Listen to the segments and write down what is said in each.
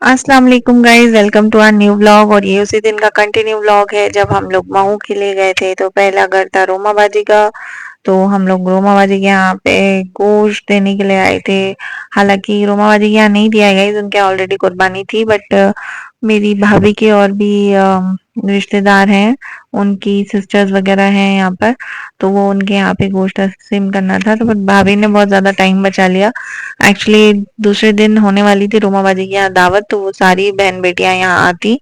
अस्सलाम वालेकुम guys, welcome to our new vlog. और ये उसी दिन का कंटिन्यू व्लॉग है जब हम लोग महू के लिए गए थे। तो पहला घर था रोमा बाजी का। तो हम लोग रोमा बाजी के यहाँ पे गोश्त देने के लिए आए थे। हालांकि रोमा बाजी के यहाँ नहीं दिया गया, उनके ऑलरेडी कुर्बानी थी, बट मेरी भाभी के और भी रिश्तेदार हैं, उनकी सिस्टर्स वगैरह हैं यहाँ पर। तो वो उनके यहाँ पे गोश्त तकसीम करना था, तो बट भाभी ने बहुत ज्यादा टाइम बचा लिया। एक्चुअली दूसरे दिन होने वाली थी रोमा बाजी के यहाँ दावत, तो वो सारी बहन बेटियां यहाँ आती,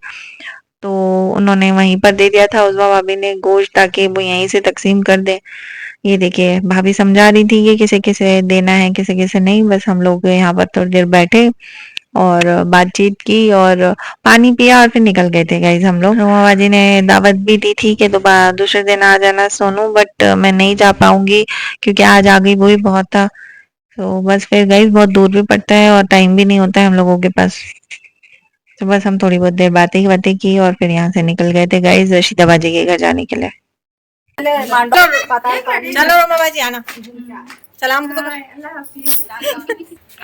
तो उन्होंने वहीं पर दे दिया था उजमा भाभी ने गोश्त, ताकि वो यहीं से तकसीम कर दे। ये देखिए भाभी समझा रही थी कि किसे किसे देना है किसे किसे नहीं। बस हम लोग यहाँ पर थोड़ी देर बैठे और बातचीत की और पानी पिया और फिर निकल गए थे गाइज हम लोग। रोमा बाजी ने दावत भी दी थी कि तो दूसरे दिन आ जाना सोनू, बट मैं नहीं जा पाऊंगी क्योंकि आज आ गई वो भी बहुत था। तो बस फिर गाइज बहुत दूर भी पड़ता है और टाइम भी नहीं होता है हम लोगों के पास। तो बस हम थोड़ी बहुत देर बातें ही बातें की और फिर यहाँ से निकल गए थे गाइज रशीदा बाजी के घर जाने के लिए। चलो रोमा बाजी आना, सलाम को तो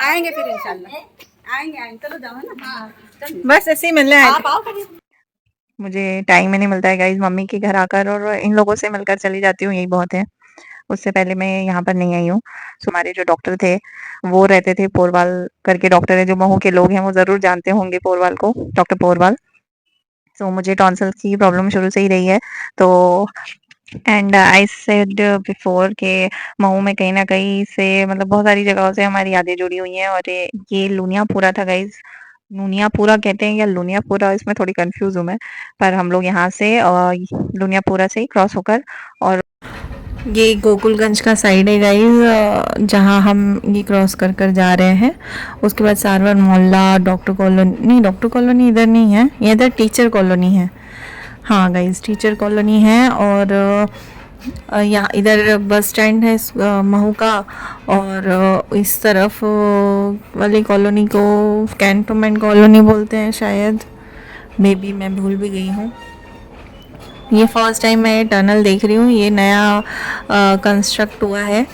आएंगे फिर इंशाल्लाह। आएंगे आएंगे, चलो जाओ ना। बस ऐसे ही मिलने आए थे। मुझे टाइम ही नहीं मिलता है गाइज मम्मी के घर आकर, और इन लोगों से मिलकर चली जाती हूँ, यही बहुत है। उससे पहले मैं यहाँ पर नहीं आई हूँ। तो हमारे जो डॉक्टर थे वो रहते थे पोरवाल करके, डॉक्टर है जो महू के लोग हैं वो जरूर जानते होंगे पोरवाल को, डॉक्टर पोरवाल। तो मुझे टॉन्सिल की प्रॉब्लम शुरू से ही रही है। तो एंड आई सेड बिफोर के महू में कहीं ना कहीं से मतलब बहुत सारी जगहों से हमारी यादें जुड़ी हुई हैं। और ये लुनियापुरा था गाइज, लुनियापुरा कहते हैं या लुनियापुरा, इसमें थोड़ी कंफ्यूज हूँ मैं। पर हम लोग यहाँ से लुनियापुरा से ही क्रॉस होकर, और ये गोकुलगंज का साइड है गाइज, जहाँ हम ये क्रॉस कर कर जा रहे हैं। उसके बाद सारवर मोहल्ला, डॉक्टर कॉलोनी, नहीं डॉक्टर कॉलोनी इधर नहीं है, ये इधर टीचर कॉलोनी है। हाँ गाइज टीचर कॉलोनी है। और यहाँ इधर बस स्टैंड है महू का। और इस तरफ वाली कॉलोनी को कैंटोनमेंट कॉलोनी बोलते हैं शायद, मे बी मैं भूल भी गई हूँ। ये फर्स्ट टाइम मैं टनल देख रही हूँ, ये नया कंस्ट्रक्ट हुआ है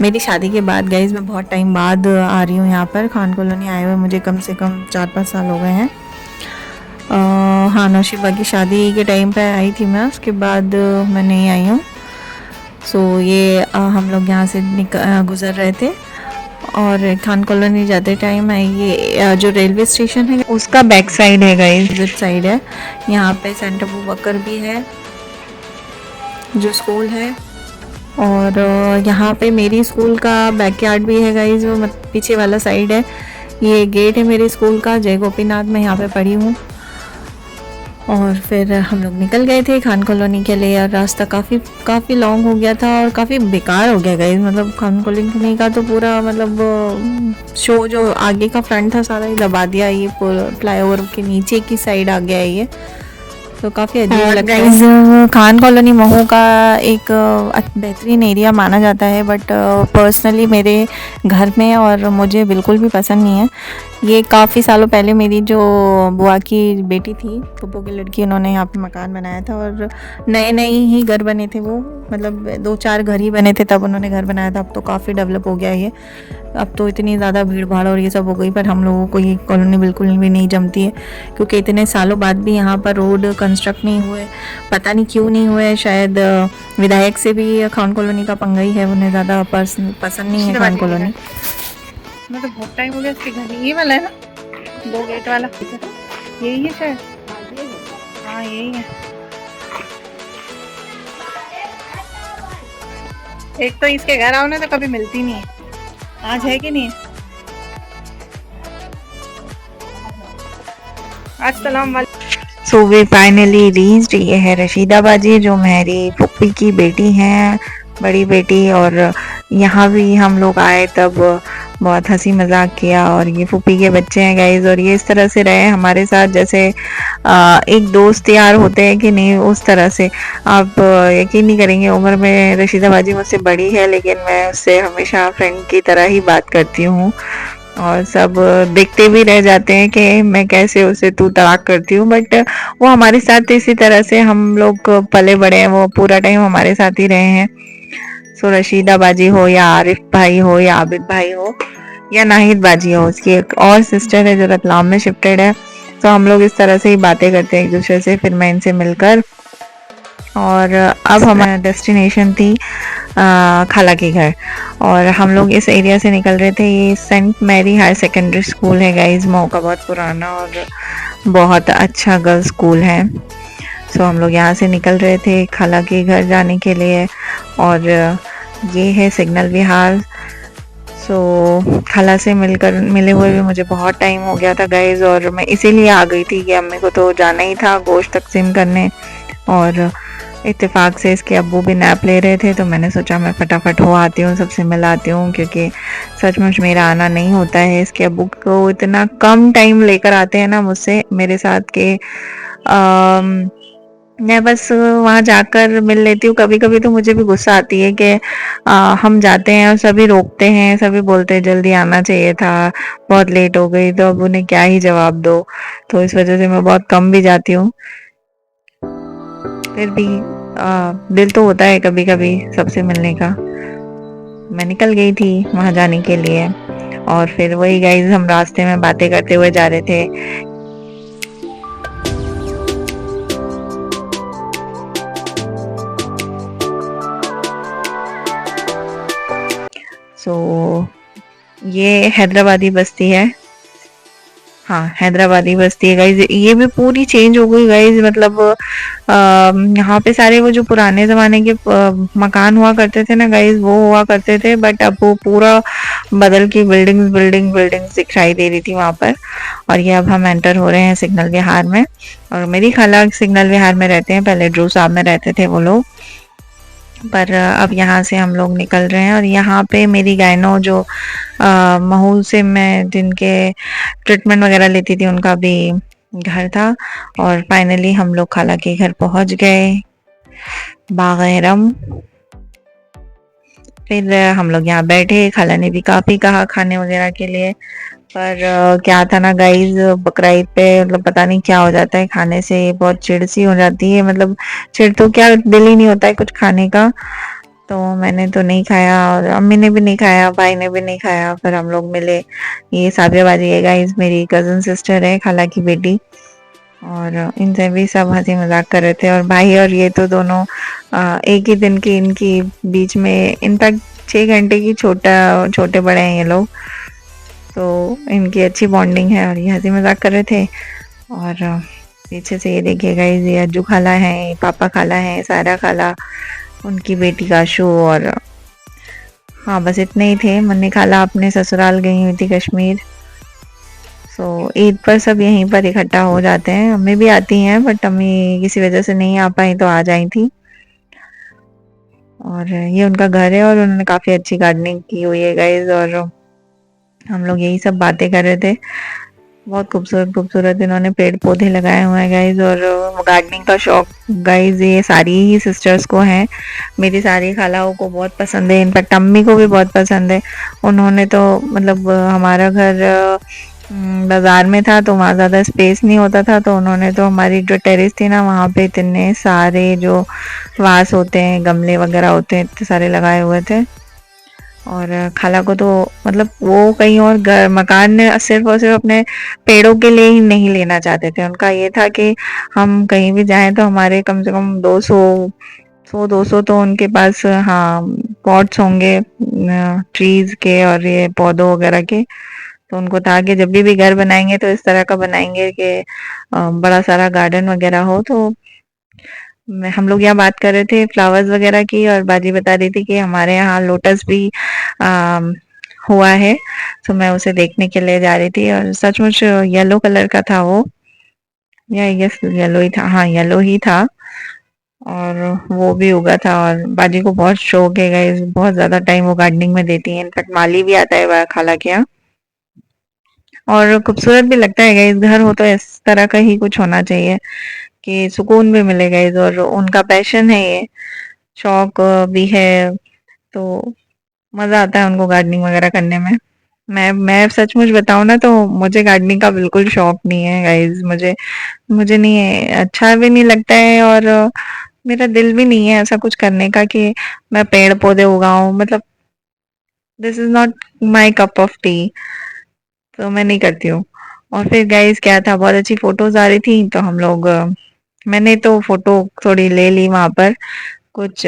मेरी शादी के बाद गाइज। मैं बहुत टाइम बाद आ रही हूँ यहाँ पर, खान कॉलोनी आए हुए मुझे कम से कम 4-5 साल हो गए हैं। हाँ नौशीबा की शादी के टाइम पे आई थी मैं, उसके बाद मैं नहीं आई हूँ। सो ये हम लोग यहाँ से गुज़र रहे थे और खान कॉलोनी जाते टाइम है। ये जो रेलवे स्टेशन है उसका बैक साइड है गाइस, जिस साइड है यहाँ पे सेंटर अबू बकर भी है जो स्कूल है। और यहाँ पे मेरी स्कूल का बैकयार्ड भी है गाइस, वो पीछे वाला साइड है। ये गेट है मेरे स्कूल का, जय गोपीनाथ में यहाँ पे पढ़ी हूँ। और फिर हम लोग निकल गए थे खान कॉलोनी के लिए। और रास्ता काफ़ी लॉन्ग हो गया था और काफ़ी बेकार हो गया गाइस। मतलब खान कॉलोनी का तो पूरा मतलब शो जो आगे का फ्रंट था सारा ही दबा दिया, ये फ्लाईओवर के नीचे की साइड आ गया है ये, तो काफ़ी अजीब लगता है। खान कॉलोनी महू का एक बेहतरीन एरिया माना जाता है, बट पर्सनली मेरे घर में और मुझे बिल्कुल भी पसंद नहीं है। ये काफ़ी सालों पहले मेरी जो बुआ की बेटी थी, पप्पू की लड़की, उन्होंने यहाँ पे मकान बनाया था और नए नए ही घर बने थे वो, मतलब 2-4 घर ही बने थे तब उन्होंने घर बनाया था। अब तो काफ़ी डेवलप हो गया ये, अब तो इतनी ज़्यादा भीड़ भाड़ और ये सब हो गई। पर हम लोगों को ये कॉलोनी बिल्कुल भी नहीं जमती है, क्योंकि इतने सालों बाद भी यहाँ पर रोड कंस्ट्रक्ट नहीं हुए, पता नहीं क्यों नहीं हुए। शायद विधायक से भी खान कॉलोनी का पंगा ही है, उन्हें ज़्यादा पसंद नहीं है खान कॉलोनी। मैं तो बहुत टाइम हो गया इसके घर, ये वाला है ना 2 गेट वाला, यही है शायद। हाँ यही है। एक तो इसके घर आओ ना तो कभी मिलती नहीं है, आज है कि नहीं है? अस्सलाम वालेकुम। सो वी फाइनली रीच्ड, ये है रशीदा बाजी जो मेरी फूफी की बेटी हैं, बड़ी बेटी। और यहाँ भी हम लोग आए तब बहुत हंसी मजाक किया, और ये फूफी के बच्चे हैं गाइज। और ये इस तरह से रहे हमारे साथ जैसे एक दोस्त यार होते हैं कि नहीं, उस तरह से। आप यकीन नहीं करेंगे, उम्र में रशीदा बाजी मुझसे बड़ी है, लेकिन मैं उससे हमेशा फ्रेंड की तरह ही बात करती हूँ। और सब देखते भी रह जाते हैं कि मैं कैसे उसे तू तड़ाक करती हूँ, बट वो हमारे साथ इसी तरह से हम लोग पले बड़े हैं, वो पूरा टाइम हमारे साथ ही रहे हैं। सो रशीदा बाजी हो या आरिफ भाई हो या आबिद भाई हो या नाहिद बाजी हो, उसकी एक और सिस्टर है जो रतलाम में शिफ्टेड है, तो हम लोग इस तरह से ही बातें करते हैं एक दूसरे से। फिर मैं इनसे मिलकर, और अब हमारा डेस्टिनेशन थी खाला के घर, और हम लोग इस एरिया से निकल रहे थे। ये Saint Mary higher secondary school है गाइस, मऊ का बहुत पुराना और बहुत अच्छा गर्ल्स स्कूल है। सो हम लोग यहाँ से निकल रहे थे खाला के घर जाने के लिए, और ये है सिग्नल विहार। सो खाला से मिले हुए भी मुझे बहुत टाइम हो गया था गाइज, और मैं इसीलिए आ गई थी कि अम्मी को तो जाना ही था गोश्त तकसीम करने, और इत्तेफाक से इसके अब्बू भी नैप ले रहे थे, तो मैंने सोचा मैं फटाफट हो आती हूँ, सबसे मिल आती हूँ, क्योंकि सचमुच मेरा आना नहीं होता है। इसके अब्बू को इतना कम टाइम लेकर आते हैं ना मुझसे, मेरे साथ के मैं बस वहाँ जाकर मिल लेती हूँ। कभी कभी तो मुझे भी गुस्सा आती है कि हम जाते हैं और सभी रोकते हैं, सभी बोलते हैं जल्दी आना चाहिए था, बहुत लेट हो गई, तो अब उन्हें क्या ही जवाब दो। तो इस वजह से मैं बहुत कम भी जाती हूँ। फिर भी दिल तो होता है कभी कभी सबसे मिलने का। मैं निकल गई थी वहां जाने के लिए, और फिर वही गाइज हम रास्ते में बातें करते हुए जा रहे थे। सो ये हैदराबादी बस्ती है। हाँ, हैदराबादी बस्ती है गाइज। ये भी पूरी चेंज हो गई गाइज, मतलब यहाँ पे सारे वो जो पुराने जमाने के मकान हुआ करते थे ना गाइज, वो हुआ करते थे, बट अब वो पूरा बदल की बिल्डिंग्स दिखाई दे रही थी वहां पर। और ये अब हम एंटर हो रहे हैं सिग्नल विहार में, और मेरी खाला सिग्नल विहार में रहते हैं, पहले ड्रू साहब में रहते थे वो लोग, पर अब यहाँ से हम लोग निकल रहे हैं। और यहाँ पे मेरी गायनो जो महू से मैं जिनके ट्रीटमेंट वगैरह लेती थी, उनका भी घर था। और फाइनली हम लोग खाला के घर पहुंच गए, बागैरम। फिर हम लोग यहाँ बैठे, खाला ने भी काफी कहा खाने वगैरह के लिए, पर क्या था ना गाइज, बकरा ईद पे मतलब पता नहीं क्या हो जाता है, खाने से बहुत चिढ़ सी हो जाती है, मतलब चिढ़ तो क्या, दिल ही नहीं होता है कुछ खाने का। तो मैंने तो नहीं खाया, और अम्मी ने भी नहीं खाया, भाई ने भी नहीं खाया। फिर हम लोग मिले। ये साबिया बाजी है गाइज, मेरी कजन सिस्टर है, खाला की बेटी, और इनसे भी सब हंसी मजाक कर रहे थे। और भाई और ये तो दोनों एक ही दिन की इनकी बीच में, इनफैक्ट 6 घंटे की छोटे बड़े हैं ये लोग, तो इनकी अच्छी बॉन्डिंग है, और ये हंसी मजाक कर रहे थे। और पीछे से ये देखिएगा, ये अज्जू खाला है, पापा खाला है, सारा खाला, उनकी बेटी काशू, और हाँ बस इतने ही थे। मन्नी खाला अपने ससुराल गई हुई थी कश्मीर। सो ईद पर सब यहीं पर इकट्ठा हो जाते हैं। अम्मी भी आती हैं, बट अम्मी किसी वजह से नहीं आ पाई, तो आ जाई थी। और ये उनका घर है, और उन्होंने काफी अच्छी गार्डनिंग की हुई है गाइज, और हम लोग यही सब बातें कर रहे थे। बहुत खूबसूरत खूबसूरत इन्होंने पेड़ पौधे लगाए हुए हैं गाइज, और गार्डनिंग का शौक गाइज ये सारी ही सिस्टर्स को है। मेरी सारी खालाओं को बहुत पसंद है, इनफैक्ट अम्मी को भी बहुत पसंद है। उन्होंने तो मतलब हमारा घर बाजार में था, तो वहाँ ज़्यादा स्पेस नहीं होता था, तो उन्होंने तो हमारी जो टेरेस थी ना, वहाँ पे इतने सारे जो वास होते हैं, गमले वगैरह होते हैं, इतने सारे लगाए हुए थे। और खाला को तो मतलब वो कहीं और मकान सिर्फ और सिर्फ अपने पेड़ों के लिए ही नहीं लेना चाहते थे। उनका ये था कि हम कहीं भी जाएं तो हमारे कम से कम 200 तो उनके पास हाँ पॉट्स होंगे ट्रीज के और ये पौधों वगैरह के। तो उनको था कि जब भी घर बनाएंगे तो इस तरह का बनाएंगे कि बड़ा सारा गार्डन वगैरह हो। तो हम लोग यहाँ बात कर रहे थे फ्लावर्स वगैरह की, और बाजी बता रही थी कि हमारे यहाँ लोटस भी हुआ है। तो मैं उसे देखने के लिए जा रही थी, और सचमुच येलो कलर का था वो, या यस येलो ही था, हाँ येलो ही था, और वो भी उगा था। और बाजी को बहुत शौक है गाइस, बहुत ज्यादा टाइम वो गार्डनिंग में देती है। इनफैक्ट माली भी आता है खाला के यहाँ, और खूबसूरत भी लगता है गाइस। घर हो तो इस तरह का ही कुछ होना चाहिए कि सुकून भी मिलेगा इस, और उनका पैशन है ये, शौक भी है, तो मजा आता है उनको गार्डनिंग वगैरह करने में। मैं सचमुच बताऊं ना, तो मुझे गार्डनिंग का बिल्कुल शौक नहीं है गाइज। मुझे मुझे नहीं है, अच्छा भी नहीं लगता है, और मेरा दिल भी नहीं है ऐसा कुछ करने का कि मैं पेड़ पौधे उगाऊं। मतलब this is not my cup of T, तो मैं नहीं करती हूँ। और फिर गाइस क्या था, बहुत अच्छी फोटोज आ रही थी तो हम लोग मैंने तो फोटो थोड़ी ले ली वहां पर, कुछ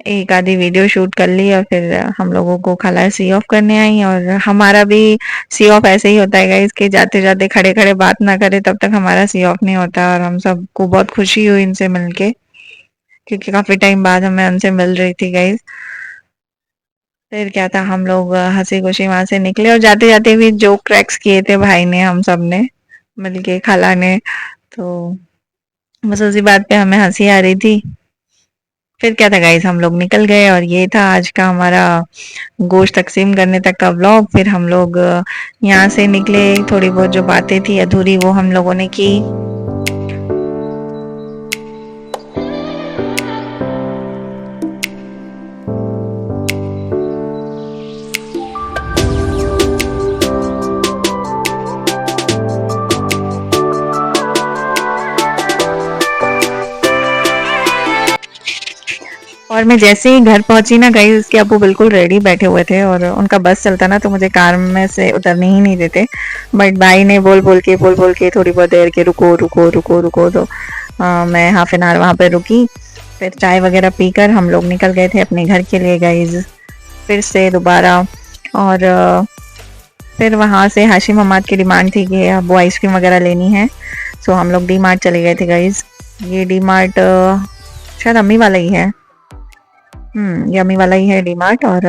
एक आधी वीडियो शूट कर ली और फिर हम लोगों को खाला सी ऑफ करने आई। और हमारा भी सी ऑफ ऐसे ही होता है गाइस कि जाते जाते खड़े खड़े बात ना करे तब तक हमारा सी ऑफ नहीं होता। और हम सबको बहुत खुशी हुई इनसे मिलके, क्योंकि काफी टाइम बाद हमें उनसे मिल रही थी गाइस। फिर क्या था, हम लोग हंसी खुशी वहां से निकले और जाते जाते भी जोक क्रैक्स किए थे भाई ने, हम सब ने मिलके, खाला ने। तो बस उसी बात पे हमें हंसी आ रही थी। फिर क्या था गाइस, हम लोग निकल गए और ये था आज का हमारा गोश्त तकसीम करने तक का व्लॉग। फिर हम लोग यहाँ से निकले, थोड़ी बहुत जो बातें थी अधूरी वो हम लोगों ने की। और मैं जैसे ही घर पहुंची ना गई, उसके अब्बू बिल्कुल रेडी बैठे हुए थे और उनका बस चलता ना तो मुझे कार में से उतरने ही नहीं देते। बट भाई ने बोल बोल के थोड़ी बहुत देर के रुको रुको रुको रुको, तो मैं हाफ एन आवर वहां पर रुकी। फिर चाय वगैरह पीकर हम लोग निकल गए थे अपने घर के लिए गाइज, फिर से दोबारा। और फिर वहां से हाशिम हमाद की डिमांड थी कि अब वो आइसक्रीम वगैरह लेनी है, सो हम लोग डी मार्ट चले गए थे गाइज। ये डी मार्ट शायद अम्मी वाला ही है, यमी वाला ही है डी मार्ट। और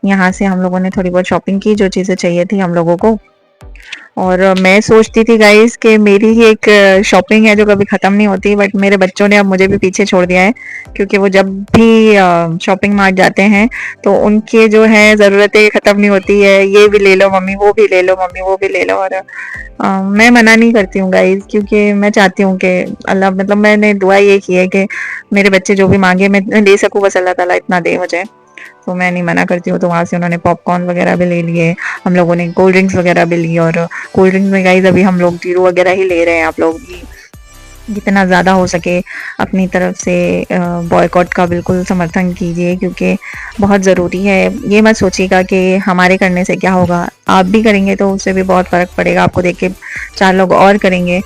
यहाँ से हम लोगों ने थोड़ी बहुत शॉपिंग की, जो चीज़ें चाहिए थी हम लोगों को। और मैं सोचती थी गाइस कि मेरी ही एक शॉपिंग है जो कभी ख़त्म नहीं होती, बट मेरे बच्चों ने अब मुझे भी पीछे छोड़ दिया है, क्योंकि वो जब भी शॉपिंग मार्ट जाते हैं तो उनके जो है ज़रूरतें ख़त्म नहीं होती है, ये भी ले लो मम्मी, वो भी ले लो मम्मी, वो भी ले लो। और मैं मना नहीं करती हूँ गाइस, क्योंकि मैं चाहती हूँ कि अल्लाह, मतलब मैंने दुआ ये की है कि मेरे बच्चे जो भी मांगे मैं ले सकूँ, बस अल्लाह ताला इतना दे मुझे, तो मैं नहीं मना करती हूँ। तो वहाँ से उन्होंने पॉपकॉर्न वगैरह भी ले लिए, हम लोगों ने कोल्ड ड्रिंक्स वगैरह भी ली। और कोल्ड ड्रिंक्स में गाइस अभी हम लोग जीरो वगैरह ही ले रहे हैं, आप लोग भी जितना ज़्यादा हो सके अपनी तरफ से बॉयकॉट का बिल्कुल समर्थन कीजिए, क्योंकि बहुत ज़रूरी है। ये मत सोचिएगा कि हमारे करने से क्या होगा, आप भी करेंगे तो उससे भी बहुत फ़र्क पड़ेगा, आपको देख के चार लोग और करेंगे।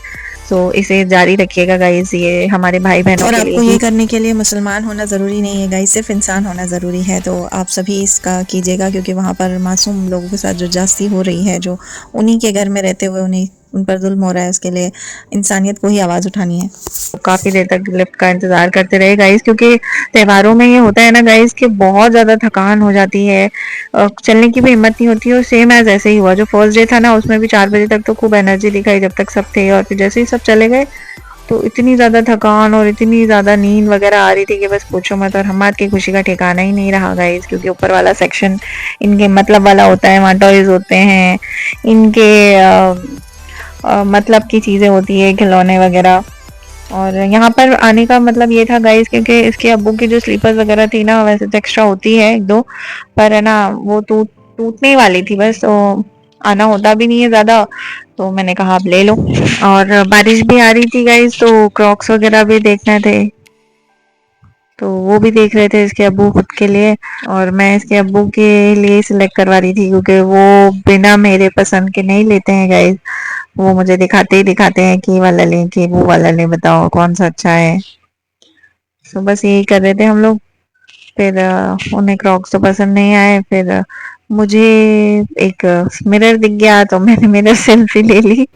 तो इसे जारी रखिएगा गाइस, ये हमारे भाई बहनों और के आपको लिए ये ही। करने के लिए मुसलमान होना ज़रूरी नहीं है गाइस, सिर्फ इंसान होना ज़रूरी है। तो आप सभी इसका कीजिएगा, क्योंकि वहाँ पर मासूम लोगों के साथ जो जास्ती हो रही है, जो उन्हीं के घर में रहते हुए उन्हीं उन पर जुल्म हो रहा है, उसके लिए इंसानियत को ही आवाज़ उठानी है। काफी देर तक लिफ्ट का इंतजार करते रहे गाइस, क्योंकि त्योहारों में ये होता है ना गाइस कि बहुत ज्यादा थकान हो जाती है, चलने की भी हिम्मत नहीं होती है। और सेम एज ऐसे ही हुआ, जो फर्स्ट डे था ना उसमें भी 4 बजे तक तो खूब एनर्जी दिखाई जब तक सब थे, और फिर जैसे ही सब चले गए तो इतनी ज्यादा थकान और इतनी ज्यादा नींद वगैरह आ रही थी कि बस पूछो मत। और हमारे की खुशी का ठिकाना ही नहीं रहा गाइस, क्योंकि ऊपर वाला सेक्शन इनके मतलब वाला होता है, वहाँ टॉयज होते हैं इनके, मतलब की चीजें होती है, खिलौने वगैरह। और यहाँ पर आने का मतलब ये था गाइस, क्योंकि इसके अब्बू की जो स्लीपर्स वगैरह थी ना, वैसे तो एक्स्ट्रा होती है एक दो, पर है ना वो टूटने वाली थी बस, तो आना होता भी नहीं है ज्यादा, तो मैंने कहा आप ले लो। और बारिश भी आ रही थी गाइस, तो क्रॉक्स वगैरह भी देखने थे, तो वो भी देख रहे थे इसके अब्बू खुद के लिए। और मैं इसके अब्बू के लिए सिलेक्ट करवा रही थी, क्योंकि वो बिना मेरे पसंद के नहीं लेते हैं गाइस, वो मुझे दिखाते ही दिखाते हैं कि ये वाला लें कि वो वाला लें, बताओ कौन सा अच्छा है। तो बस यही कर रहे थे हम लोग। फिर उन्हें क्रॉक्स तो पसंद नहीं आए, फिर मुझे एक मिरर दिख गया तो मैंने मिरर सेल्फी ले ली।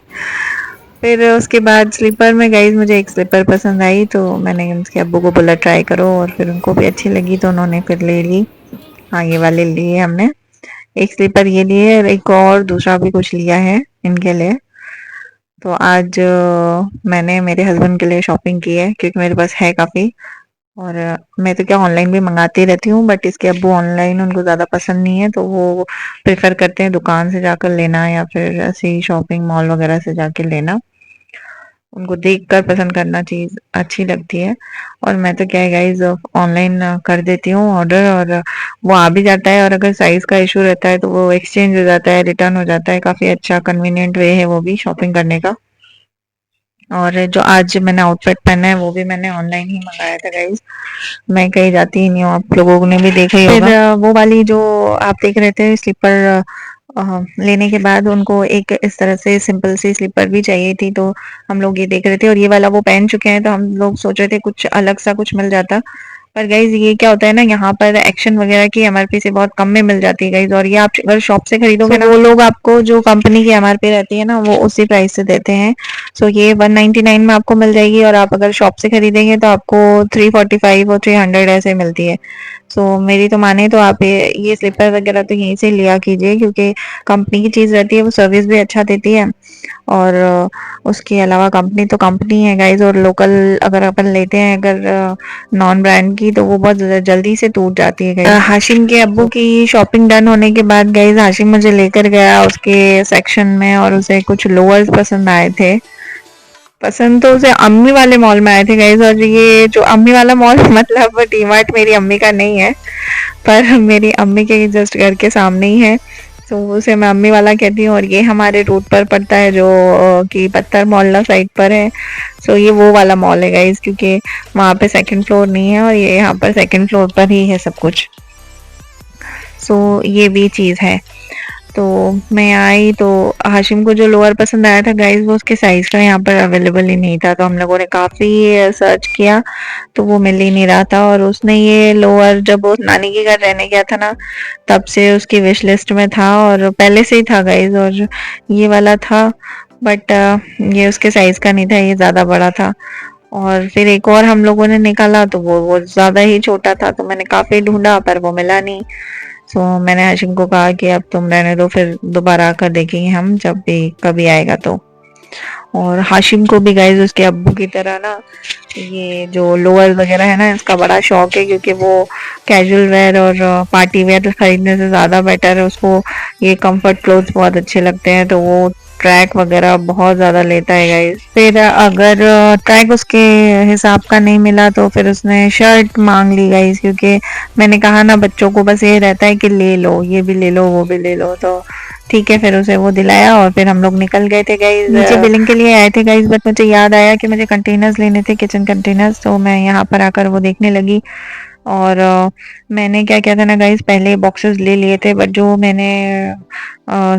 फिर उसके बाद स्लीपर में गाइस मुझे एक स्लीपर पसंद आई, तो मैंने उसके अब्बू को बोला ट्राई करो, और फिर उनको भी अच्छी लगी तो उन्होंने फिर ले ली। हाँ, ये वाले लिए हमने, एक स्लीपर ये लिए और एक और दूसरा भी कुछ लिया है इनके लिए। तो आज मैंने मेरे हस्बैंड के लिए शॉपिंग की है, क्योंकि मेरे पास है काफ़ी। और मैं तो क्या ऑनलाइन भी मंगाती रहती हूँ, बट इसके अब्बू ऑनलाइन उनको ज़्यादा पसंद नहीं है, तो वो प्रेफर करते हैं दुकान से जाकर लेना, या फिर ऐसे ही शॉपिंग मॉल वगैरह से जाकर लेना। उनको देखकर पसंद करना चीज़ अच्छी लगती है। और मैं तो क्या है गाइस, ऑनलाइन कर देती हूँ ऑर्डर, और वो आ भी जाता है। और अगर साइज़ का इशू रहता है तो वो एक्सचेंज हो जाता है, रिटर्न हो जाता है, काफ़ी अच्छा कन्वीनियंट वे है वो भी शॉपिंग करने का। और जो आज मैंने आउटफिट पहना है वो भी मैंने ऑनलाइन ही मंगाया था गाइस, मैं कहीं जाती ही नहीं हूँ, आप लोगों ने भी देखा ही होगा। फिर वो वाली जो आप देख रहे थे स्लीपर लेने के बाद उनको एक इस तरह से सिंपल सी स्लीपर भी चाहिए थी, तो हम लोग ये देख रहे थे और ये वाला वो पहन चुके हैं, तो हम लोग सोच रहे थे कुछ अलग सा कुछ मिल जाता। पर गाइज ये क्या होता है ना, यहाँ पर एक्शन वगैरह की एमआरपी से बहुत कम में मिल जाती है गाइज, और ये आप अगर शॉप से खरीदोगे ना, वो लोग आपको जो कंपनी की एमआरपी रहती है ना वो उसी प्राइस से देते हैं। सो ये 199 में आपको मिल जाएगी, और आप अगर शॉप से खरीदेंगे तो आपको 345 और 300 ऐसे मिलती है। सो मेरी तो माने तो आप ये स्लीपर वगैरह तो यहीं से लिया कीजिए, क्योंकि कंपनी की चीज़ रहती है, वो सर्विस भी अच्छा देती है, और उसके अलावा कंपनी तो कंपनी है गाइज, और लोकल अगर अपन लेते हैं अगर नॉन ब्रांड की, तो वो बहुत जल्दी से टूट जाती है गाइज। हाशिम के अब्बू की शॉपिंग डन होने के बाद गाइज हाशिम मुझे लेकर गया उसके सेक्शन में, और उसे कुछ लोअर्स पसंद आए थे। पसंद तो उसे अम्मी वाले मॉल में आए थे गाइज, और ये जो अम्मी वाला मॉल मतलब डीमार्ट मेरी अम्मी का नहीं है, पर मेरी अम्मी के जस्ट घर के सामने ही है, तो उसे मैं अम्मी वाला कहती हूँ। और ये हमारे रूट पर पड़ता है जो कि पत्थर मोहल्ला साइड पर है। सो ये वो वाला मॉल है गाइज, क्योंकि वहाँ पे सेकंड फ्लोर नहीं है, और ये यहाँ पर सेकंड फ्लोर पर ही है सब कुछ। सो ये भी चीज़ है। तो मैं आई तो हाशिम को जो लोअर पसंद आया था गाइज, वो उसके साइज का यहाँ पर अवेलेबल ही नहीं था, तो हम लोगों ने काफ़ी सर्च किया, तो वो मिल ही नहीं रहा था। और उसने ये लोअर जब वो नानी के घर रहने गया था ना, तब से उसकी विश लिस्ट में था, और पहले से ही था गाइज, और ये वाला था, बट ये उसके साइज का नहीं था, ये ज़्यादा बड़ा था। और फिर एक और हम लोगों ने निकाला, तो वो ज़्यादा ही छोटा था, तो मैंने काफ़ी ढूंढा पर वो मिला नहीं। सो मैंने हाशिम को कहा कि अब तुम रहने दो, फिर दोबारा आकर देखेंगे हम जब भी कभी आएगा तो। और हाशिम को भी गाइज उसके अब्बू की तरह ना ये जो लोअर वगैरह है ना, इसका बड़ा शौक है, क्योंकि वो कैजुअल वेयर और पार्टी वेयर खरीदने से ज़्यादा बेटर है उसको ये कंफर्ट क्लोथ्स बहुत अच्छे लगते हैं, तो वो ट्रैक वगैरह बहुत ज़्यादा लेता है गाइस। फिर अगर ट्रैक उसके हिसाब का नहीं मिला, तो फिर उसने शर्ट मांग ली गाइस, क्योंकि मैंने कहा ना बच्चों को बस ये रहता है कि ले लो, ये भी ले लो, वो भी ले लो, तो ठीक है, फिर उसे वो दिलाया, और फिर हम लोग निकल गए थे गाइस। नीचे बिलिंग के लिए आए थे गाइस, बट मुझे याद आया कि मुझे कंटेनर्स लेने थे, किचन कंटेनर्स, तो मैं यहाँ पर आकर वो देखने लगी। और मैंने क्या किया था ना गाइस, पहले बॉक्सेस ले लिए थे, बट जो मैंने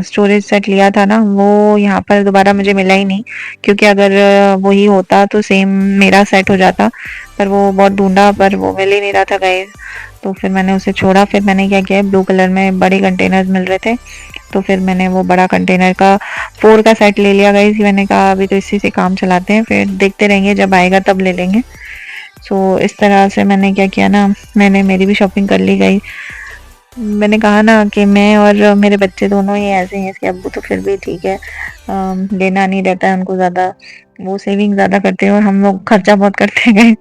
स्टोरेज सेट लिया था ना, वो यहाँ पर दोबारा मुझे मिला ही नहीं, क्योंकि अगर वही होता तो सेम मेरा सेट हो जाता, पर वो बहुत ढूंढा पर वो मिल ही नहीं रहा था गाइस। तो फिर मैंने उसे छोड़ा। फिर मैंने क्या किया, ब्लू कलर में बड़े कंटेनर्स मिल रहे थे, तो फिर मैंने वो बड़ा कंटेनर का 4 का सेट ले लिया गाइस। मैंने कहा अभी तो इसी से काम चलाते हैं, फिर देखते रहेंगे, जब आएगा तब ले लेंगे। सो इस तरह से मैंने क्या किया ना, मैंने मेरी भी शॉपिंग कर ली गई। मैंने कहा ना कि मैं और मेरे बच्चे दोनों ही ऐसे हैं, इसके अब्बू तो फिर भी ठीक है, लेना नहीं रहता है उनको ज़्यादा, वो सेविंग ज़्यादा करते हैं, और हम लोग खर्चा बहुत करते हैं।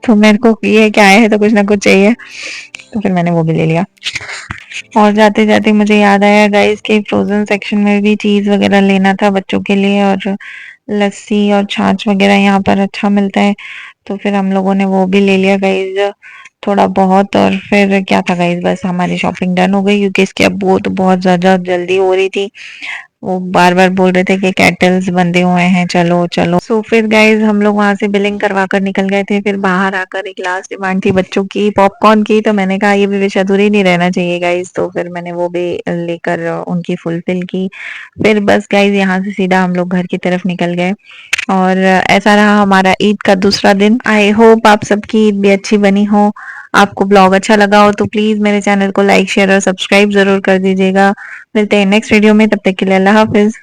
तो मेरे को ये क्या है, तो कुछ ना कुछ चाहिए, तो फिर मैंने वो भी ले लिया। और जाते जाते मुझे याद आया गाइस के फ्रोजन सेक्शन में भी चीज़ वगैरह लेना था बच्चों के लिए, और लस्सी और छाछ वगैरह यहाँ पर अच्छा मिलता है, तो फिर हम लोगों ने वो भी ले लिया गाइस थोड़ा बहुत। और फिर क्या था गाइस, बस हमारी शॉपिंग डन हो गई, क्योंकि इसके अब्बू तो बहुत ज़्यादा जल्दी हो रही थी, वो बार बार बोल रहे थे कि कैटल्स बंधे हुए हैं, चलो चलो। सो फिर गाइज हम लोग वहां से बिलिंग करवा कर निकल गए थे। फिर बाहर आकर एक लास्ट डिमांड थी बच्चों की, पॉपकॉर्न की, तो मैंने कहा ये भी विश अधूरी नहीं रहना चाहिए गाइज, तो फिर मैंने वो भी लेकर उनकी फुलफिल की। फिर बस गाइज यहाँ से सीधा हम लोग घर की तरफ निकल गए, और ऐसा रहा हमारा ईद का दूसरा दिन। आई होप आप सबकी ईद भी अच्छी बनी हो, आपको ब्लॉग अच्छा लगा हो तो प्लीज मेरे चैनल को लाइक शेयर और सब्सक्राइब जरूर कर दीजिएगा। मिलते हैं नेक्स्ट वीडियो में, तब तक के लिए अल्लाह हाफिज।